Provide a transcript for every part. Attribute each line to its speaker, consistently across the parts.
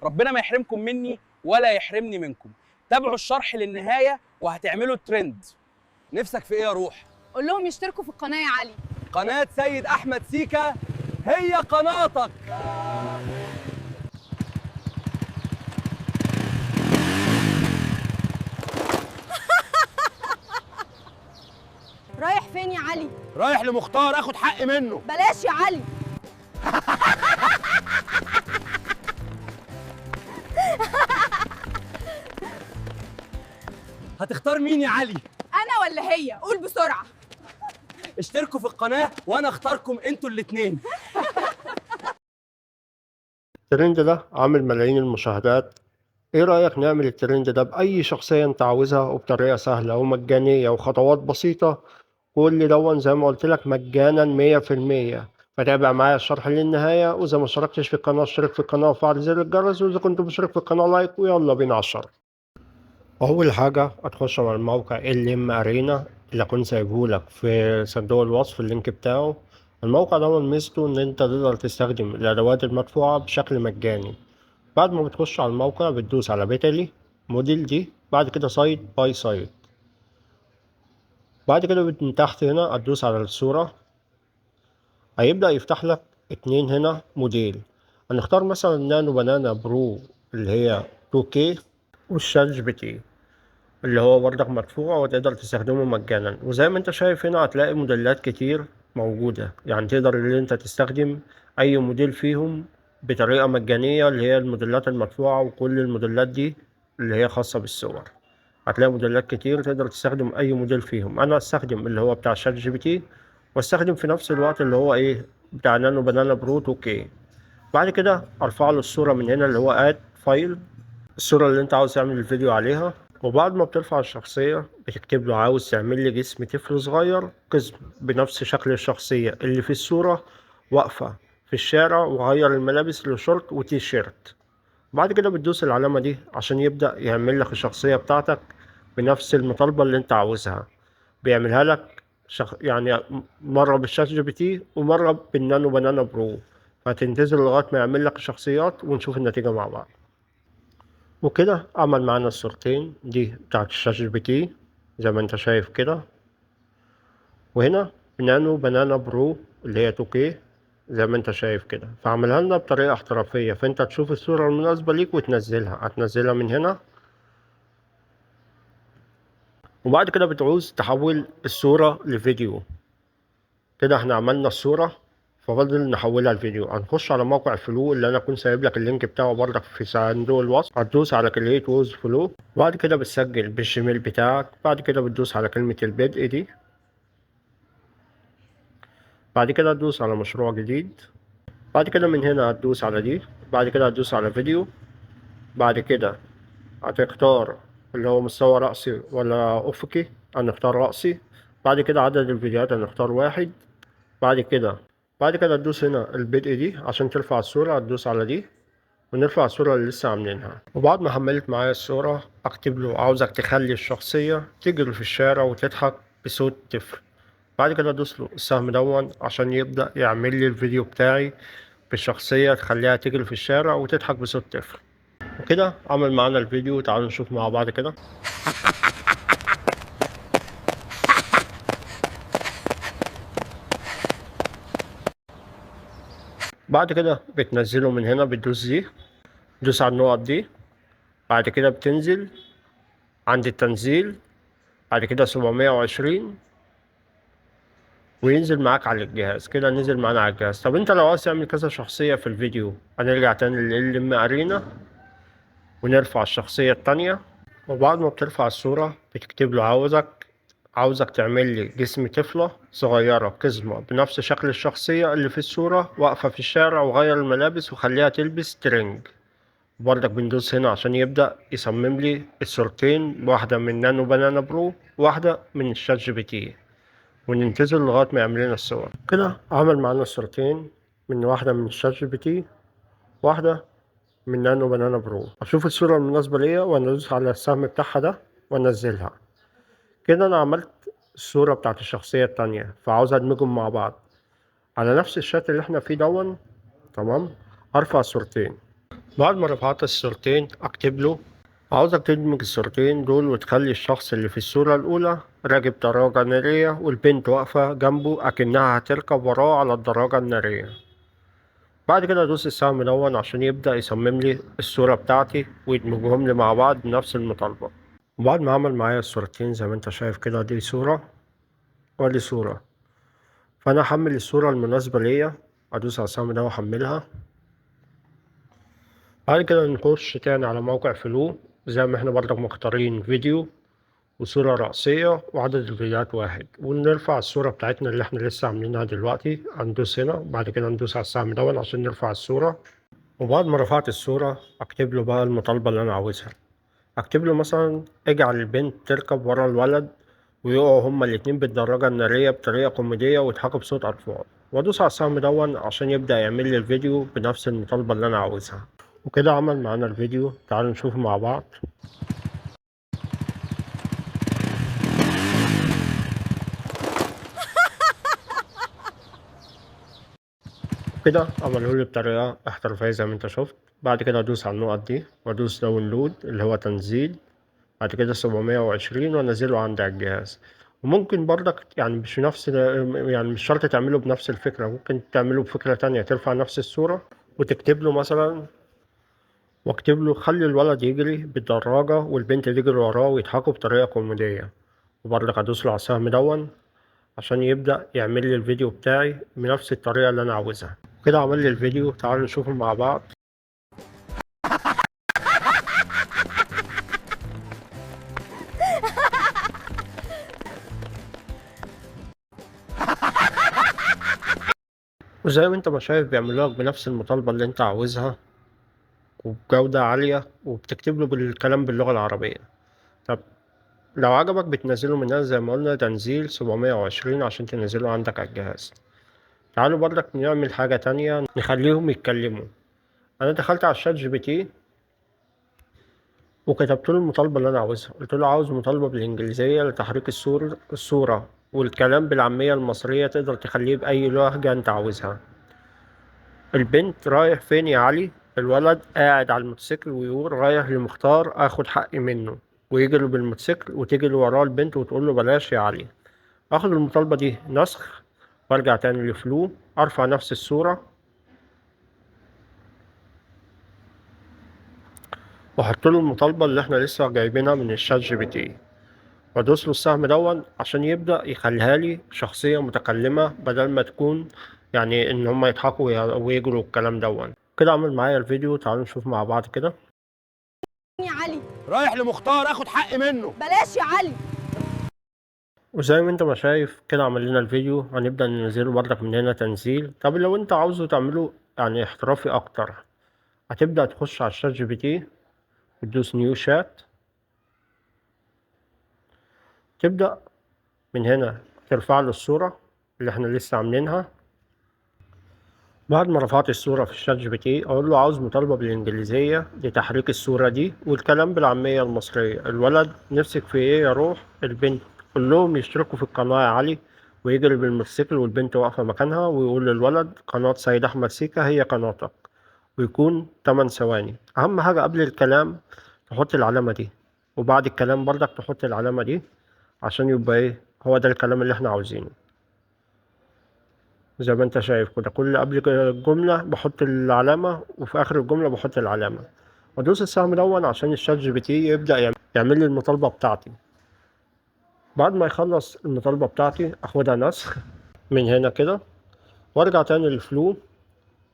Speaker 1: ربنا ما يحرمكم مني ولا يحرمني منكم. تابعوا الشرح للنهايه وهتعملوا ترند.
Speaker 2: نفسك في ايه يا روح؟
Speaker 3: قول لهم يشتركوا في القناه يا علي.
Speaker 2: قناة سيد احمد سيكا هي قناتك.
Speaker 3: رايح فين يا علي؟
Speaker 2: رايح لمختار اخد حقي منه.
Speaker 3: بلاش يا علي.
Speaker 2: هتختار مين يا علي؟
Speaker 3: انا ولا هي؟ قول بسرعه.
Speaker 2: اشتركوا في القناة وانا اختاركم انتوا الاتنين.
Speaker 4: الترند ده عامل ملايين المشاهدات. ايه رأيك نعمل الترند ده بأي شخصية انت عاوزها وبطريقة سهلة ومجانية وخطوات بسيطة؟ كل دون زي ما قلت لك مجانا 100%. فتابع معايا الشرح للنهاية، وإذا ما اشتركتش في القناة اشترك في القناة وفعل زر الجرس، وإذا كنت مشترك في القناة لايك، ويلا بينا على الشرح. أول حاجة هتخش على الموقع LM أرينا اللي كنت سايبهولك في صندوق الوصف اللينك بتاعه. الموقع ده ميزته إن أنت تقدر تستخدم الأدوات المدفوعة بشكل مجاني. بعد ما بتخش على الموقع بتدوس على بيتالي موديل دي، بعد كده سايت باي سايت. بعد كده من تحت هنا هتدوس على الصورة، هيبدأ يفتح لك اتنين هنا موديل. هنختار مثلا نانو بنانا برو اللي هي 2K، والشات جي بي تي اللي هو برضك مدفوع وتقدر تستخدمه مجانا. وزي ما انت شايف هنا هتلاقي موديلات كتير موجودة، يعني تقدر ان انت تستخدم اي موديل فيهم بطريقة مجانية اللي هي الموديلات المدفوعة. وكل الموديلات دي اللي هي خاصة بالصور، هتلاقي موديلات كتير تقدر تستخدم اي موديل فيهم. انا استخدم اللي هو بتاع شات جي بي تي، واستخدم في نفس الوقت اللي هو ايه بتاع نانو بنانا برو 2K. بعد كده ارفع له الصورة من هنا اللي هو اد فايل، الصورة اللي انت عاوز تعمل الفيديو عليها. وبعد ما بترفع الشخصية بتكتب له عاوز تعمل لي جسم طفل صغير قزم بنفس شكل الشخصية اللي في الصورة واقفة في الشارع، وغير الملابس لشورت وتي شيرت. بعد كده بتدوس العلامة دي عشان يبدأ يعمل لك الشخصية بتاعتك بنفس المطالبة اللي انت عاوزها. بيعملها لك يعني مرة بالشات جي بي تي ومرة بالنانو بنانا برو. فهتنتظر لغاية ما يعمل لك الشخصيات ونشوف النتيجة مع بعض. وكده عمل معانا الصورتين دي بتاعت الشات جي بي تي زي ما انت شايف كده، وهنا نانو بنانا برو اللي هي 2K زي ما انت شايف كده. فعملها لنا بطريقة احترافية، فانت تشوف الصورة المناسبة ليك وتنزلها. هتنزلها من هنا، وبعد كده بتعوز تحول الصورة لفيديو. كده احنا عملنا الصورة، ففضل نحولها لفيديو. هنخش على موقع فلو اللي انا كنت سايب لك اللينك بتاعه برضك في صندوق الوصف. هتدوس على كرييت ووز فلو، بعد كده بتسجل بالجيميل بتاعك. بعد كده بتدوس على كلمة البدء دي، بعد كده تدوس على مشروع جديد. بعد كده من هنا هتدوس على دي، بعد كده هتدوس على فيديو. بعد كده هتختار اللي هو مستوى رأسي ولا أفقي. هنختار رأسي. بعد كده عدد الفيديوهات هنختار 1. بعد كده تدوس هنا البدء دي عشان ترفع الصورة. هتدوس على دي ونرفع الصورة اللي لسه عاملينها. وبعد ما حملت معايا الصورة اكتب له عاوزك تخلي الشخصية تجري في الشارع وتضحك بصوت طفل. بعد كده ادوس له السهم دون عشان يبدأ يعمل لي الفيديو بتاعي بالشخصية تخليها تجري في الشارع وتضحك بصوت طفل. وكده عمل معانا الفيديو. تعالوا نشوف مع بعض كده. بعد كده بتنزله من هنا، بتدوس دي، تدوس على النقط دي. بعد كده بتنزل عند التنزيل، بعد كده 720 وينزل معاك على الجهاز. كده نزل معانا على الجهاز. طب انت لو عايز تعمل كذا شخصية في الفيديو، هنرجع تاني للم ارينا ونرفع الشخصية التانية. وبعد ما بترفع الصورة بتكتب له عاوزك تعمل لي جسم طفلة صغيرة قزمة بنفس شكل الشخصية اللي في الصورة واقفة في الشارع، وغير الملابس وخليها تلبس ترنج. برضك بندوس هنا عشان يبدأ يصمم لي الصورتين، واحدة من نانو بنانا برو واحدة من الشات جي بي تي، وننتظر لغاية ما يعمل لنا الصور. كده عمل معانا الصورتين، من واحدة من الشات جي بي تي واحدة من نانو بنانا برو. أشوف الصورة المناسبة ليا وأدوس على السهم بتاعها ده وأنزلها. كده أنا عملت الصورة بتاعت الشخصية التانية، فعاوز أدمجهم مع بعض على نفس الشات اللي احنا فيه دون. تمام. أرفع الصورتين بعد ما رفعت الصورتين اكتب له عاوزك تدمج الصورتين دول وتخلي الشخص اللي في الصورة الأولى راكب دراجة نارية والبنت واقفة جنبه أكنها هتركب وراه على الدراجة النارية. بعد كده أدوس السهم دون عشان يبدأ يصمم لي الصورة بتاعتي ويدمجهم لي مع بعض بنفس المطالبة. وبعد ما عمل معايا الصورتين زي ما انت شايف كده، دي صورة ودي صورة، فأنا هحمل الصورة المناسبة ليا، أدوس على السهم ده وأحملها. بعد كده نخش تاني على موقع فلو زي ما احنا برضك مختارين فيديو وصورة رئيسية وعدد الفيديوهات 1، ونرفع الصورة بتاعتنا اللي احنا لسه عاملينها دلوقتي. هندوس هنا بعد كده ندوس على السهم دون عشان نرفع الصورة. وبعد ما رفعت الصورة اكتب له بقى المطالبة اللي انا عاوزها. اكتب له مثلا اجعل البنت تركب ورا الولد ويقعوا هما الاتنين بالدراجة النارية بطريقة كوميدية ويضحكوا بصوت أطفال، وأدوس على السهم دون عشان يبدأ يعمل لي الفيديو بنفس المطالبة اللي أنا عاوزها. وكده عمل معانا الفيديو، تعالوا نشوفه مع بعض. كده عمله لي بطريقة احترافية زي ما انت شفت. بعد كده ادوس على النقط دي وادوس داونلود اللي هو تنزيل، بعد كده 720 وانزله عندي على الجهاز. وممكن برضك يعني مش شرط تعمله بنفس الفكرة، ممكن تعمله بفكرة تانية، ترفع نفس الصورة وتكتب له مثلا، واكتب له خلي الولد يجري بالدراجة والبنت تجري وراه ويضحكوا بطريقة كوميدية، وبرضك ادوس له على السهم دون عشان يبدأ يعمل لي الفيديو بتاعي بنفس الطريقة اللي انا عاوزها. كده عمل لي الفيديو، تعالوا نشوفه مع بعض. وزي ما انت ما شايف بيعملوا لك بنفس المطالبة اللي انت عاوزها وبجودة عالية، وبتكتب له بالكلام باللغة العربية. طب لو عجبك بتنزله منها زي ما قلنا تنزيل 720 عشان تنزله عندك على الجهاز. تعالوا برضك نعمل حاجة تانية، نخليهم يتكلموا. انا دخلت على الشات جي بي تي وكتبت له المطالبة اللي انا عاوزها، قلت له عاوز مطالبة بالانجليزية لتحريك الصورة والكلام بالعامية المصرية، تقدر تخليه بأي لهجة انت عاوزها. البنت رايح فين يا علي؟ الولد قاعد على الموتوسيكل ويقول رايح لمختار اخد حقي منه، ويجي له بالموتوسيكل وتيجي له وراه البنت وتقول له بلاش يا علي. اخد المطالبة دي نسخ وارجع تاني لفلو، ارفع نفس الصورة واحط له المطالبة اللي احنا لسه جايبينها من الشات جي بي تي، وادوس له السهم دون عشان يبدأ يخليها لي شخصية متكلمة بدل ما تكون يعني ان هما يضحكوا ويجروا الكلام دون. كده عمل معايا الفيديو، تعالوا نشوف مع بعض كده.
Speaker 3: يا علي
Speaker 2: رايح لمختار اخد حقي منه.
Speaker 3: بلاش يا علي.
Speaker 4: وزي ما انت ما شايف كده عمل لنا الفيديو، هنبدأ ننزله برضك من هنا تنزيل. طب لو انت عاوزه تعمله يعني احترافي اكتر، هتبدأ تخش على الشات جي بي تي وتدوس نيو شات، تبدأ من هنا ترفع له الصورة اللي احنا لسه عاملينها. بعد ما رفعت الصورة في الشات جي بي تي اقول له عاوز مطالبة بالانجليزية لتحريك الصورة دي والكلام بالعامية المصرية. الولد نفسك في ايه يا روح؟ البنت كلهم يشتركوا في القناة يا علي، ويجري بالموتوسيكل والبنت واقفة مكانها ويقول للولد قناة سيد أحمد سيكا هي قناتك، ويكون 8 ثواني. أهم حاجة قبل الكلام تحط العلامة دي، وبعد الكلام برضك تحط العلامة دي عشان يبقى ايه هو ده الكلام اللي احنا عاوزينه. زي ما انت شايف كده كل قبل الجملة بحط العلامة وفي آخر الجملة بحط العلامة، وادوس السهم دون عشان الشات جي بي تي يبدأ يعمل لي المطالبة بتاعتي. بعد ما يخلص المطالبة بتاعتي اخدها نسخ من هنا كده وارجع تاني للفلو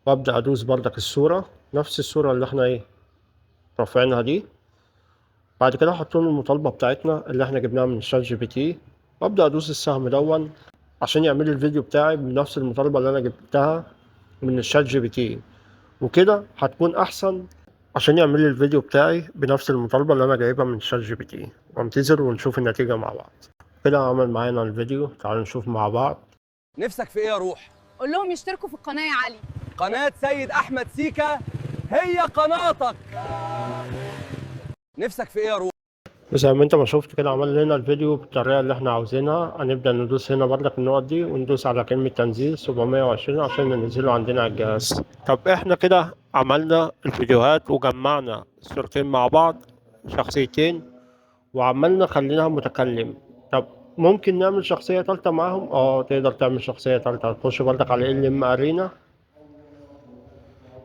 Speaker 4: وابدأ ادوس بردك الصورة، نفس الصورة اللي احنا ايه رافعينها دي. بعد كده احط له المطالبة بتاعتنا اللي احنا جبناها من الشات جي بي تي، وابدأ ادوس السهم دون عشان يعمل لي الفيديو بتاعي بنفس المطالبة اللي انا جبتها من الشات جي بي تي. وكده هتكون احسن عشان يعمل لي الفيديو بتاعي بنفس المطالبة اللي انا جايبها من الشات جي بي تي، وانتظر ونشوف النتيجة مع بعض. كده عمل معانا الفيديو، تعالوا نشوف مع بعض.
Speaker 2: نفسك في ايه يا روح؟
Speaker 3: قول لهم يشتركوا في القناه يا علي.
Speaker 2: قناة سيد احمد سيكا هي قناتك. نفسك في ايه يا روح؟
Speaker 4: وزي ما انت ما شفت كده عمل لنا الفيديو بالطريقة اللي احنا عاوزينها. هنبدأ ندوس هنا برضك النقط دي وندوس على كلمة تنزيل 720 عشان ننزله عندنا على الجهاز. طب احنا كده عملنا الفيديوهات وجمعنا الصورتين مع بعض، شخصيتين، وعملنا خليناها متكلم. طب ممكن نعمل شخصية تالتة معاهم؟ تقدر تعمل شخصية تالتة. هتخش برضك على LM ارينا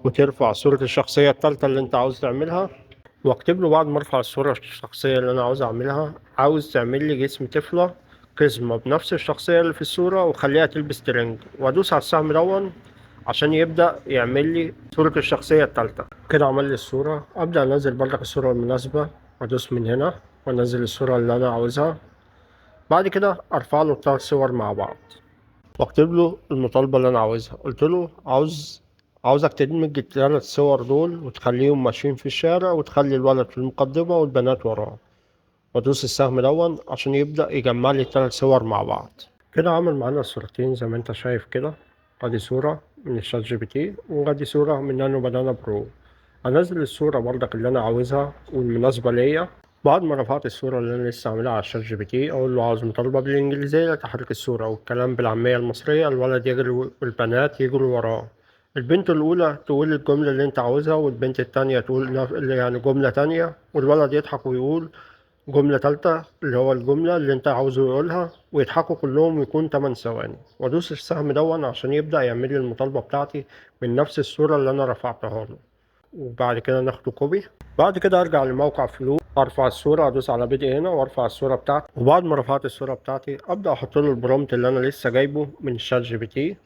Speaker 4: وترفع صورة الشخصية التالتة اللي انت عاوز تعملها، واكتب له بعد ما ارفع الصورة الشخصية اللي انا عاوز اعملها، عاوز تعمل لي جسم طفلة قزمة بنفس الشخصية اللي في الصورة وخليها تلبس ترنج، وادوس على السهم دون عشان يبدأ يعمل لي صورة الشخصية التالتة. كده عمل لي الصورة. ابدأ انزل برضك الصورة المناسبة وادوس من هنا وانزل الصورة اللي انا عاوزها. بعد كده ارفع له 3 صور مع بعض واكتب له المطالبة اللي انا عاوزها. قلت له عاوزك تدمج ال3 صور دول وتخليهم ماشيين في الشارع وتخلي الولد في المقدمة والبنات وراه، وادوس السهم دون عشان يبدأ يجمع لي ال3 صور مع بعض. كده عمل معانا الصورتين زي ما انت شايف كده. ادي صورة من الشات جي بي تي وادي صورة من نانو بنانا برو. هنزل الصورة برضك اللي انا عاوزها والمناسبة ليا. بعد ما رفعت الصورة اللي أنا لسه عاملها على الشات جي بي تي أقول له عاوز مطالبة بالإنجليزية لتحريك الصورة والكلام بالعامية المصرية، الولد يجري والبنات يجروا وراه. البنت الأولى تقول الجملة اللي أنت عاوزها والبنت التانية تقول يعني جملة تانية، والولد يضحك ويقول جملة تالتة اللي هو الجملة اللي أنت عاوزه يقولها، ويضحكوا كلهم ويكون 8 ثواني. وأدوس السهم دون عشان يبدأ يعمل لي المطالبة بتاعتي من نفس الصورة اللي أنا رفعتها له. وبعد كده ناخده كوبي. بعد كده ارجع لموقع فلو، ارفع الصورة، ادوس على بدء هنا وارفع الصورة بتاعتي. وبعد ما رفعت الصورة بتاعتي ابدأ احط له البرومت اللي انا لسه جايبه من الشات جي بي تي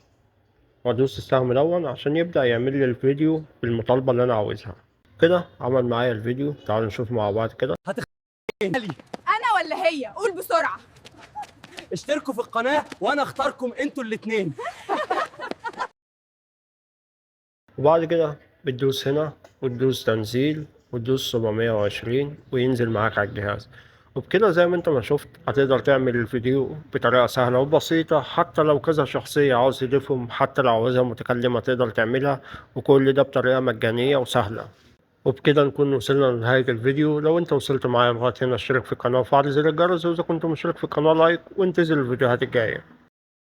Speaker 4: وادوس السهم دون عشان يبدأ يعمل لي الفيديو بالمطالبة اللي انا عاوزها. كده عمل معايا الفيديو. تعالوا نشوف مع بعض كده.
Speaker 2: علي،
Speaker 3: انا ولا هي؟ قول بسرعه.
Speaker 2: اشتركوا في القناة وانا اختاركم انتوا الاتنين.
Speaker 4: وبعد كده بتدوس هنا وتدوس تنزيل وتدوس 720 وينزل معاك على الجهاز. وبكده زي ما انت ما شفت هتقدر تعمل الفيديو بطريقة سهلة وبسيطة. حتى لو كذا شخصية عاوز تضيفهم، حتى لو عاوزها متكلمة تقدر تعملها، وكل ده بطريقة مجانية وسهلة. وبكده نكون وصلنا لنهاية الفيديو. لو انت وصلت معايا لغاية هنا اشترك في القناة وفعل زر الجرس، واذا كنت مشترك في القناة لايك، وانتظر الفيديوهات الجاية.